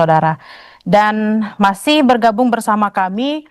saudara. Dan masih bergabung bersama kami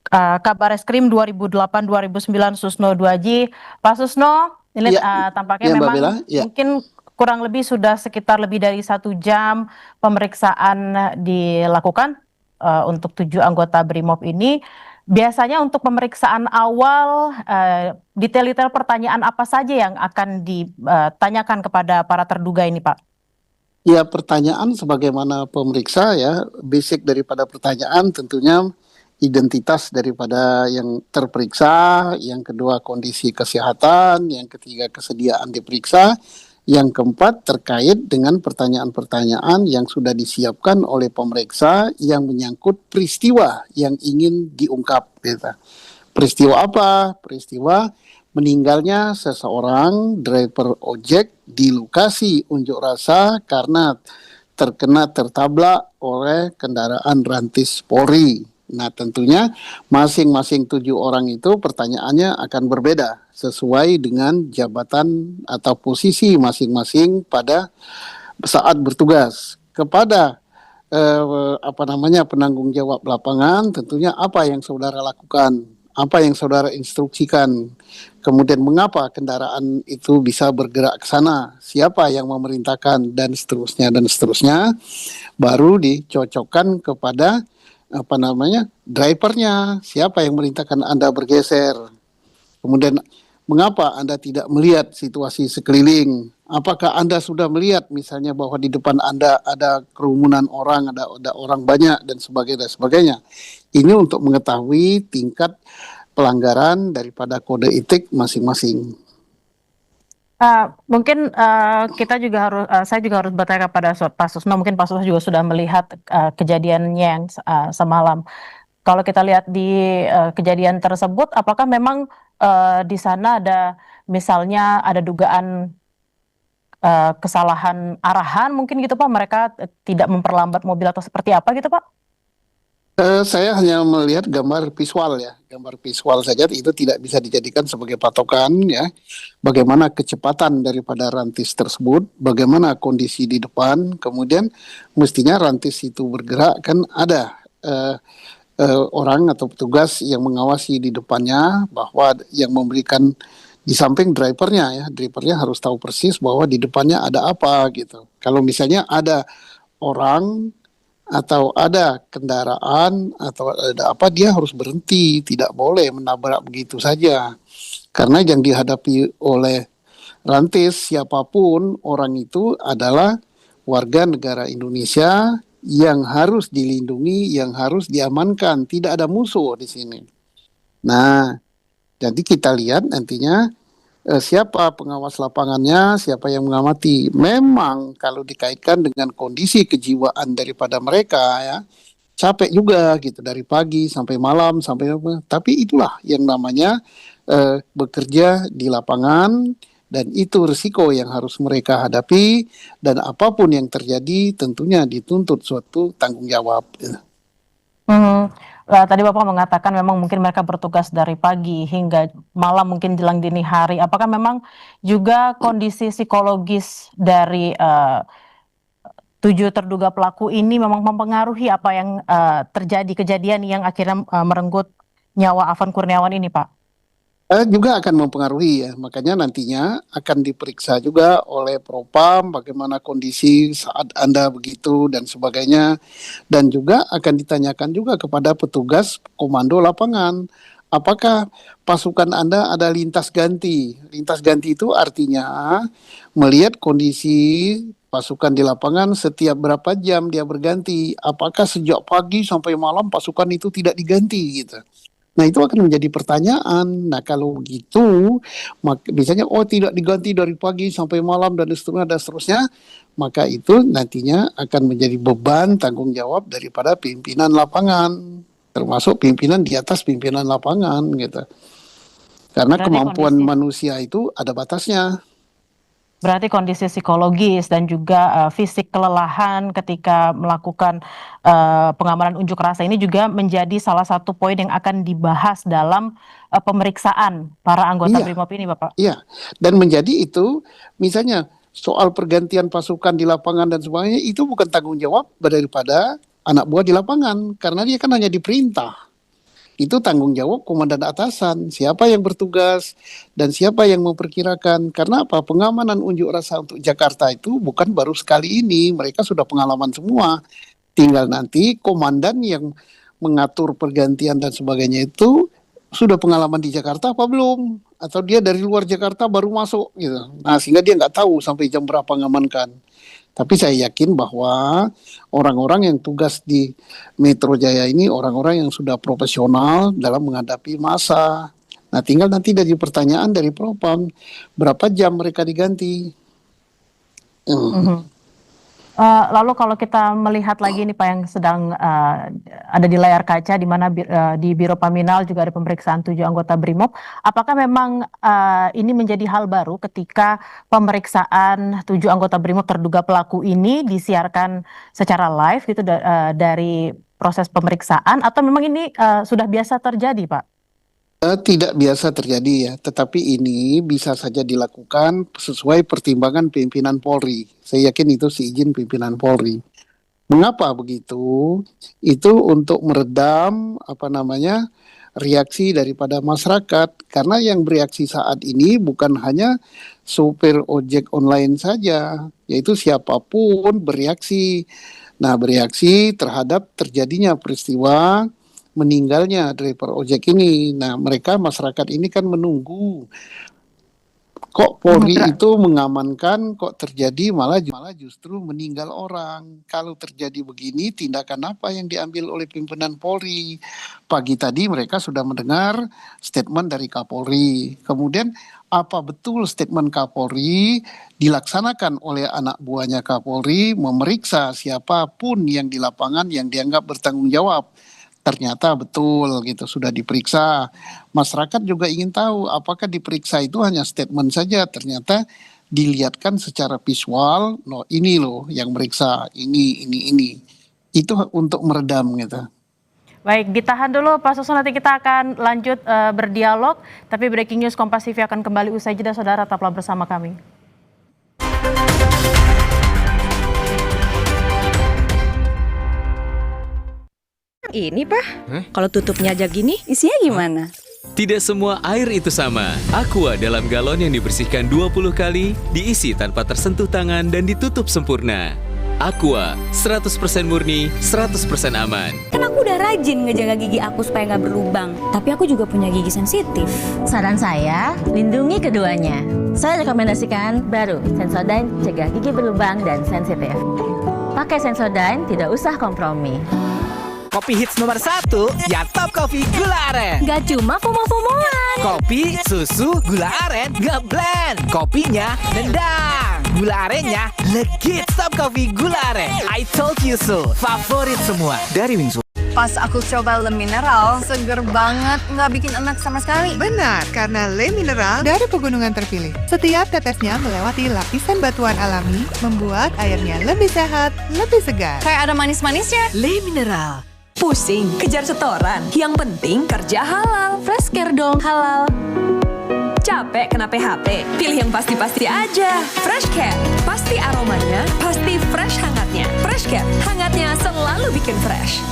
Kabar Eskrim 2008-2009 Susno Duaji. Pak Susno, ini Iya, tampaknya iya Mbak memang Bella. Ya, mungkin kurang lebih sudah sekitar lebih dari 1 jam pemeriksaan dilakukan untuk 7 anggota BRIMOB ini. Biasanya untuk pemeriksaan awal, detail-detail pertanyaan apa saja yang akan ditanyakan kepada para terduga ini, Pak? ya pertanyaan sebagaimana pemeriksa ya, basic daripada pertanyaan tentunya identitas daripada yang terperiksa, yang kedua kondisi kesehatan, yang ketiga kesediaan diperiksa, yang keempat terkait dengan pertanyaan-pertanyaan yang sudah disiapkan oleh pemeriksa yang menyangkut peristiwa yang ingin diungkap. Gitu. Peristiwa apa? Peristiwa meninggalnya seseorang driver ojek di lokasi unjuk rasa karena terkena tertabrak oleh kendaraan rantis Polri. Nah, tentunya masing-masing 7 orang itu pertanyaannya akan berbeda sesuai dengan jabatan atau posisi masing-masing pada saat bertugas. Kepada penanggung jawab lapangan, tentunya apa yang saudara lakukan, apa yang saudara instruksikan, kemudian mengapa kendaraan itu bisa bergerak ke sana, siapa yang memerintahkan, dan seterusnya, baru dicocokkan kepada drivernya, siapa yang merintahkan Anda bergeser, kemudian mengapa Anda tidak melihat situasi sekeliling? Apakah Anda sudah melihat misalnya bahwa di depan Anda ada kerumunan orang, ada orang banyak dan sebagainya, sebagainya. Ini untuk mengetahui tingkat pelanggaran daripada kode etik masing-masing. Mungkin kita juga harus, saya juga harus bertanya kepada Pak Susno. Mungkin Pak Susno juga sudah melihat kejadiannya yang semalam. Kalau kita lihat di kejadian tersebut, apakah memang di sana ada misalnya ada dugaan kesalahan arahan mungkin gitu Pak? Mereka tidak memperlambat mobil atau seperti apa gitu Pak? Saya hanya melihat gambar visual ya, gambar visual saja itu tidak bisa dijadikan sebagai patokan ya. Bagaimana kecepatan daripada rantis tersebut, bagaimana kondisi di depan, kemudian mestinya rantis itu bergerak kan ada orang atau petugas yang mengawasi di depannya bahwa yang memberikan di samping drivernya harus tahu persis bahwa di depannya ada apa gitu. Kalau misalnya ada orang atau ada kendaraan atau ada apa, dia harus berhenti, tidak boleh menabrak begitu saja. Karena yang dihadapi oleh rantis siapapun orang itu adalah warga negara Indonesia yang harus dilindungi, yang harus diamankan, tidak ada musuh di sini. Nah, jadi kita lihat nantinya siapa pengawas lapangannya, siapa yang mengamati. Memang kalau dikaitkan dengan kondisi kejiwaan daripada mereka ya, capek juga gitu dari pagi sampai malam sampai apa. Tapi itulah yang namanya bekerja di lapangan dan itu risiko yang harus mereka hadapi dan apapun yang terjadi tentunya dituntut suatu tanggung jawab. Hmm, tadi Bapak mengatakan memang mungkin mereka bertugas dari pagi hingga malam mungkin jelang dini hari. Apakah memang juga kondisi psikologis dari 7 terduga pelaku ini memang mempengaruhi apa yang terjadi kejadian yang akhirnya merenggut nyawa Afan Kurniawan ini, Pak? Juga akan mempengaruhi ya, makanya nantinya akan diperiksa juga oleh Propam bagaimana kondisi saat Anda begitu dan sebagainya, dan juga akan ditanyakan juga kepada petugas komando lapangan, apakah pasukan Anda ada lintas ganti. Lintas ganti itu artinya melihat kondisi pasukan di lapangan setiap berapa jam dia berganti, apakah sejak pagi sampai malam pasukan itu tidak diganti gitu. Nah, itu akan menjadi pertanyaan. Nah, kalau begitu, misalnya, tidak diganti dari pagi sampai malam dan seterusnya, maka itu nantinya akan menjadi beban tanggung jawab daripada pimpinan lapangan, termasuk pimpinan di atas pimpinan lapangan, gitu. Karena Berarti kemampuan kondisi manusia itu ada batasnya. Berarti kondisi psikologis dan juga fisik kelelahan ketika melakukan pengamanan unjuk rasa ini juga menjadi salah satu poin yang akan dibahas dalam pemeriksaan para anggota Iya, BRIMOB ini, Bapak. iya. Dan menjadi itu, misalnya soal pergantian pasukan di lapangan dan sebagainya, itu bukan tanggung jawab daripada anak buah di lapangan, karena dia kan hanya diperintah. Itu tanggung jawab komandan atasan, siapa yang bertugas dan siapa yang memperkirakan. Karena apa? Pengamanan unjuk rasa untuk Jakarta itu bukan baru sekali ini, mereka sudah pengalaman semua. Tinggal nanti komandan yang mengatur pergantian dan sebagainya itu sudah pengalaman di Jakarta apa belum? Atau dia dari luar Jakarta baru masuk gitu. Nah, sehingga dia nggak tahu sampai jam berapa ngamankan. Tapi saya yakin bahwa orang-orang yang tugas di Metro Jaya ini orang-orang yang sudah profesional dalam menghadapi massa. Nah, tinggal nanti dari pertanyaan dari Propam, berapa jam mereka diganti? Lalu kalau kita melihat lagi nih Pak yang sedang ada di layar kaca, di mana di Biro Paminal juga ada pemeriksaan 7 anggota BRIMOB. Apakah memang ini menjadi hal baru ketika pemeriksaan 7 anggota BRIMOB terduga pelaku ini disiarkan secara live gitu dari proses pemeriksaan, atau memang ini sudah biasa terjadi Pak? Tidak biasa terjadi ya, tetapi ini bisa saja dilakukan sesuai pertimbangan pimpinan Polri. Saya yakin itu seizin pimpinan Polri. Mengapa begitu? Itu untuk meredam reaksi daripada masyarakat. Karena yang bereaksi saat ini bukan hanya sopir ojek online saja, yaitu siapapun bereaksi. Nah, bereaksi terhadap terjadinya peristiwa meninggalnya driver ojek ini. Nah, masyarakat ini kan menunggu. Kok Polri itu mengamankan, kok terjadi malah justru meninggal orang. Kalau terjadi begini, tindakan apa yang diambil oleh pimpinan Polri? Pagi tadi mereka sudah mendengar statement dari Kapolri. Kemudian apa betul statement Kapolri dilaksanakan oleh anak buahnya Kapolri, memeriksa siapapun yang di lapangan yang dianggap bertanggung jawab. Ternyata betul gitu, sudah diperiksa. Masyarakat juga ingin tahu apakah diperiksa itu hanya statement saja. Ternyata dilihatkan secara visual, ini loh yang meriksa, ini. Itu untuk meredam gitu. Baik, ditahan dulu Pak Susun, nanti kita akan lanjut berdialog. Tapi Breaking News Kompas TV akan kembali usai jeda, saudara, tetaplah bersama kami. Ini Pak, kalau tutupnya aja gini, isinya gimana? Tidak semua air itu sama. Aqua dalam galon yang dibersihkan 20 kali, diisi tanpa tersentuh tangan dan ditutup sempurna. Aqua, 100% murni, 100% aman. Kan aku udah rajin ngejaga gigi aku supaya nggak berlubang. Tapi aku juga punya gigi sensitif. Saran saya, lindungi keduanya. Saya rekomendasikan baru Sensodyne cegah gigi berlubang dan sensitif. Pakai Sensodyne, tidak usah kompromi. Kopi hits nomor 1, ya Top Coffee Gula Aren. Gak cuma FOMO-FOMOan. Kopi, susu, gula aren, nge-blend. Kopinya nendang. Gula arennya legit. Top Coffee Gula Aren. I told you so. Favorit semua dari Wingsu. Pas aku coba Le Mineral, seger banget, nggak bikin enak sama sekali. Benar, karena Le Mineral dari pegunungan terpilih. Setiap tetesnya melewati lapisan batuan alami, membuat airnya lebih sehat, lebih segar. Kayak ada manis-manisnya. Le Mineral. Pusing, kejar setoran. Yang penting kerja halal. Fresh care dong, halal. Capek kena PHP? Pilih yang pasti-pasti aja. Fresh Care. Pasti aromanya, pasti fresh hangatnya. Fresh Care, hangatnya selalu bikin fresh.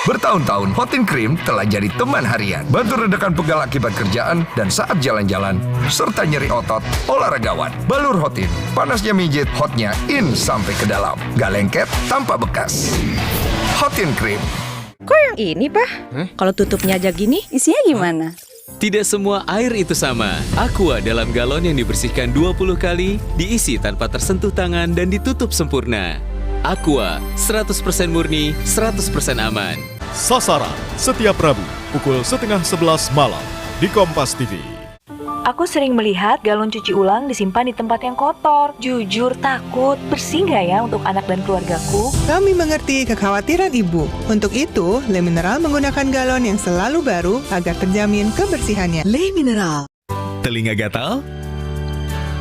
Bertahun-tahun, Hotin Cream telah jadi teman harian. Bantu redakan pegal akibat kerjaan dan saat jalan-jalan, serta nyeri otot, olahragawan. Balur Hotin, panasnya mijit, hotnya in sampai ke dalam. Gak lengket, tanpa bekas. Hotin Cream. Kok yang ini, Pak? Kalau tutupnya aja gini, isinya gimana? Tidak semua air itu sama. Aqua dalam galon yang dibersihkan 20 kali, diisi tanpa tersentuh tangan dan ditutup sempurna. Aqua, 100% murni, 100% aman. Sasaran setiap Rabu pukul 10:30 malam di Kompas TV. Aku sering melihat galon cuci ulang disimpan di tempat yang kotor. Jujur takut, bersih nggak ya untuk anak dan keluargaku? Kami mengerti kekhawatiran ibu. Untuk itu, Le Mineral menggunakan galon yang selalu baru agar terjamin kebersihannya. Le Mineral. Telinga gatal?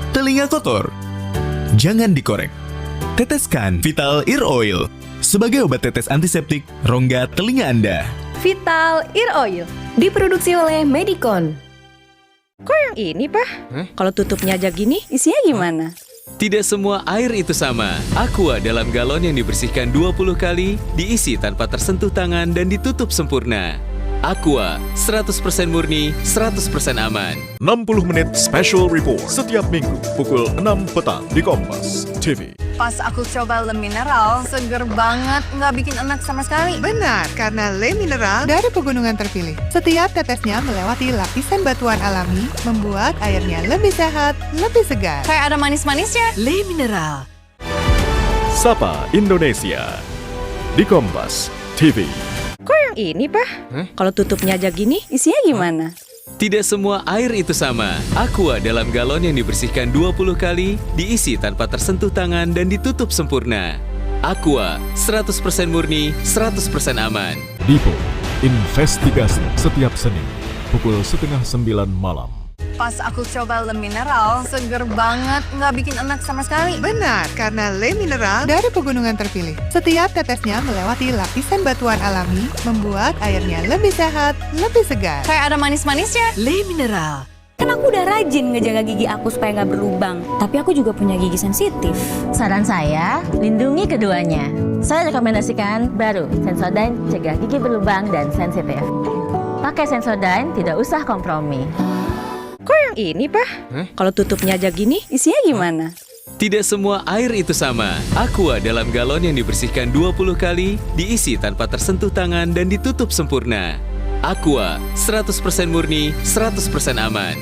Telinga kotor? Jangan dikorek. Teteskan Vital Ear Oil sebagai obat tetes antiseptik rongga telinga Anda. Vital Ear Oil diproduksi oleh Medicon. Kok yang ini, Pak? Kalau tutupnya aja gini, isinya gimana? Tidak semua air itu sama. Aqua dalam galon yang dibersihkan 20 kali, diisi tanpa tersentuh tangan dan ditutup sempurna. Aqua, 100% murni, 100% aman. 60 menit special report setiap minggu pukul 6 petang di Kompas TV. Pas aku coba Le Mineral, seger banget, nggak bikin enak sama sekali. Benar, karena Le Mineral dari pegunungan terpilih. Setiap tetesnya melewati lapisan batuan alami, membuat airnya lebih sehat, lebih segar. Kayak ada manis-manisnya. Le Mineral. Sapa Indonesia di Kompas TV. Kok yang ini, Pak? Kalau tutupnya aja gini, isinya gimana? Tidak semua air itu sama. Aqua dalam galon yang dibersihkan 20 kali, diisi tanpa tersentuh tangan dan ditutup sempurna. Aqua, 100% murni, 100% aman. Dipo, investigasi setiap Senin pukul 8:30 malam. Pas aku coba Le Mineral, seger banget, nggak bikin enak sama sekali. Benar, karena Le Mineral dari pegunungan terpilih. Setiap tetesnya melewati lapisan batuan alami, membuat airnya lebih sehat, lebih segar. Kayak ada manis-manisnya. Le Mineral. Kan aku udah rajin ngejaga gigi aku supaya nggak berlubang. Tapi aku juga punya gigi sensitif. Saran saya, lindungi keduanya. Saya rekomendasikan baru Sensodyne cegah gigi berlubang dan sensitif. Pakai Sensodyne, tidak usah kompromi. Kok yang ini, Pak? Kalau tutupnya aja gini, isinya gimana? Tidak semua air itu sama. Aqua dalam galon yang dibersihkan 20 kali, diisi tanpa tersentuh tangan dan ditutup sempurna. Aqua, 100% murni, 100% aman.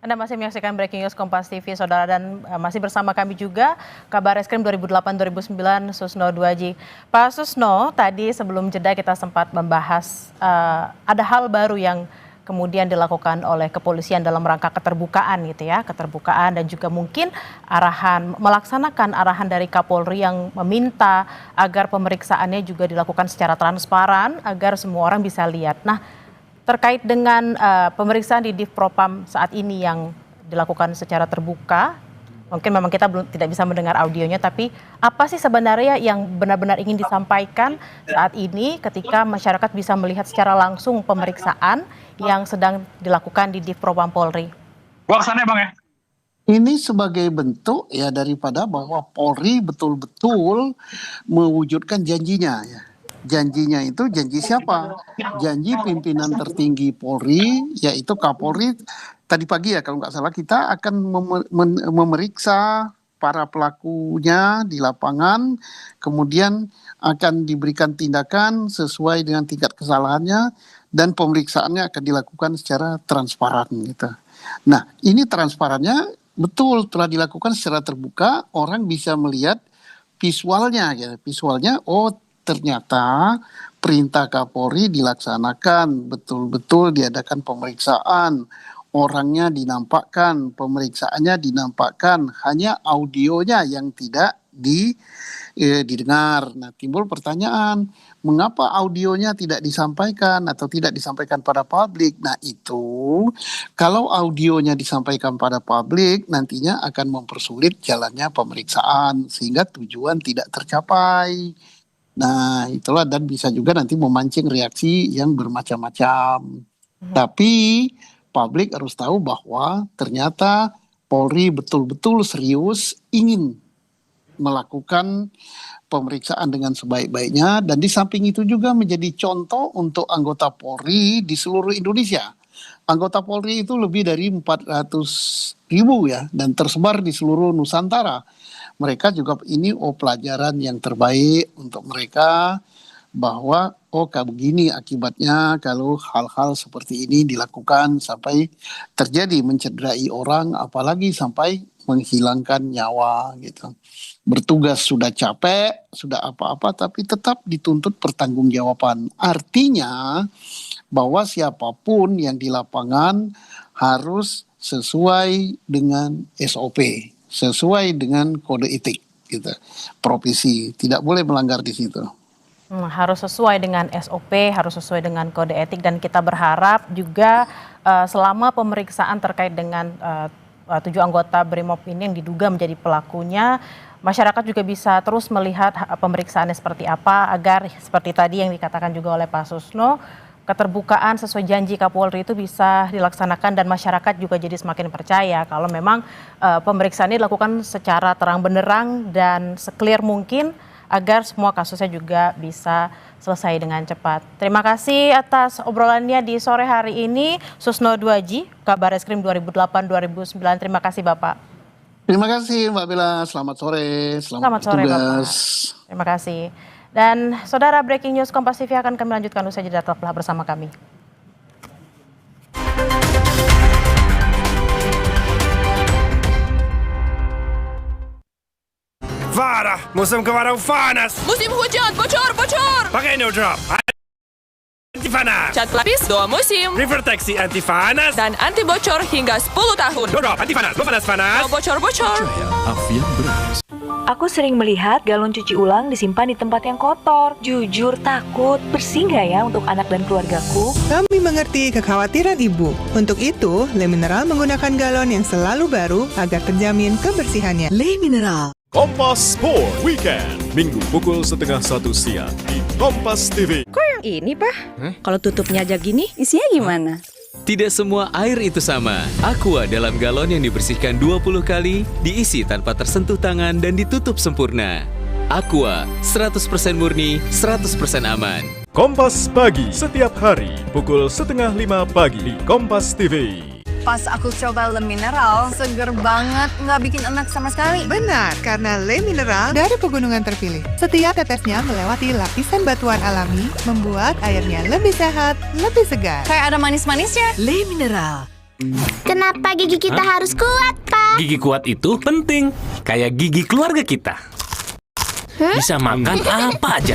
Anda masih menyaksikan Breaking News Kompas TV, Saudara, dan masih bersama kami juga Kabar Reskrim 2008-2009 Susno Duaji. Pak Susno, tadi sebelum jeda kita sempat membahas ada hal baru yang kemudian dilakukan oleh kepolisian dalam rangka keterbukaan gitu ya, keterbukaan dan juga mungkin melaksanakan arahan dari Kapolri yang meminta agar pemeriksaannya juga dilakukan secara transparan agar semua orang bisa lihat. Nah, terkait dengan pemeriksaan di Divpropam saat ini yang dilakukan secara terbuka, mungkin memang kita tidak bisa mendengar audionya, tapi apa sih sebenarnya yang benar-benar ingin disampaikan saat ini ketika masyarakat bisa melihat secara langsung pemeriksaan yang sedang dilakukan di Divpropam Polri? Gua kesana Bang ya. Ini sebagai bentuk ya daripada bahwa Polri betul-betul mewujudkan janjinya ya. Janjinya itu janji siapa? Janji pimpinan tertinggi Polri, yaitu Kapolri. Tadi pagi ya kalau nggak salah kita akan memeriksa para pelakunya di lapangan, kemudian akan diberikan tindakan sesuai dengan tingkat kesalahannya dan pemeriksaannya akan dilakukan secara transparan gitu. Nah, ini transparannya betul telah dilakukan secara terbuka, orang bisa melihat visualnya ya. Visualnya ternyata perintah Kapolri dilaksanakan, betul-betul diadakan pemeriksaan, orangnya dinampakkan, pemeriksaannya dinampakkan, hanya audionya yang tidak didengar. Nah, timbul pertanyaan, mengapa audionya tidak disampaikan atau tidak disampaikan pada publik? Nah, itu kalau audionya disampaikan pada publik, nantinya akan mempersulit jalannya pemeriksaan sehingga tujuan tidak tercapai. Nah, itulah, dan bisa juga nanti memancing reaksi yang bermacam-macam. Tapi publik harus tahu bahwa ternyata Polri betul-betul serius ingin melakukan pemeriksaan dengan sebaik-baiknya, dan di samping itu juga menjadi contoh untuk anggota Polri di seluruh Indonesia. Anggota Polri itu lebih dari 400.000 ya, dan tersebar di seluruh Nusantara. Mereka juga ini pelajaran yang terbaik untuk mereka bahwa kayak begini akibatnya kalau hal-hal seperti ini dilakukan sampai terjadi mencederai orang, apalagi sampai menghilangkan nyawa gitu. Bertugas sudah capek, sudah apa-apa, tapi tetap dituntut pertanggungjawaban. Artinya bahwa siapapun yang di lapangan harus sesuai dengan SOP, sesuai dengan kode etik gitu. Profesi tidak boleh melanggar di situ. Harus sesuai dengan SOP, harus sesuai dengan kode etik, dan kita berharap juga selama pemeriksaan terkait dengan 7 anggota Brimob ini yang diduga menjadi pelakunya, masyarakat juga bisa terus melihat pemeriksaannya seperti apa agar seperti tadi yang dikatakan juga oleh Pak Susno, keterbukaan sesuai janji Kapolri itu bisa dilaksanakan dan masyarakat juga jadi semakin percaya kalau memang pemeriksaan ini dilakukan secara terang benderang dan seclear mungkin agar semua kasusnya juga bisa selesai dengan cepat. Terima kasih atas obrolannya di sore hari ini, Susno Duaji, Kabareskrim 2008-2009. Terima kasih Bapak. Terima kasih Mbak Bella, selamat sore, Selamat sore Bapak. Terima kasih. Dan saudara, breaking news Kompas TV akan kami lanjutkan usai jeda, tetaplah bersama kami. Farah, musim kemarau panas. Musim hujan, bocor. Pakai no drop. Anti panas. Cat pelapis 2 musim. River Taxi anti panas. Dan anti bocor hingga 10 tahun. No drop, anti panas. No panas. No bocor. Avian beras. Aku sering melihat galon cuci ulang disimpan di tempat yang kotor. Jujur takut, bersih nggak ya untuk anak dan keluargaku? Kami mengerti kekhawatiran ibu. Untuk itu, Le Mineral menggunakan galon yang selalu baru agar terjamin kebersihannya. Le Mineral. Kompas Sport Weekend, Minggu pukul 12:30 siang di Kompas TV. Kok yang ini, Pak? Kalau tutupnya aja gini, isinya gimana? Tidak semua air itu sama. Aqua dalam galon yang dibersihkan 20 kali, diisi tanpa tersentuh tangan dan ditutup sempurna. Aqua, 100% murni, 100% aman. Kompas Pagi, setiap hari pukul 4:30 pagi di Kompas TV. Pas aku coba Le Mineral, seger banget, nggak bikin enak sama sekali. Benar, karena Le Mineral dari pegunungan terpilih. Setiap tetesnya melewati lapisan batuan alami, membuat airnya lebih sehat, lebih segar. Kayak ada manis-manisnya. Le Mineral. Kenapa gigi kita harus kuat, Pak? Gigi kuat itu penting, kayak gigi keluarga kita. Bisa makan apa aja.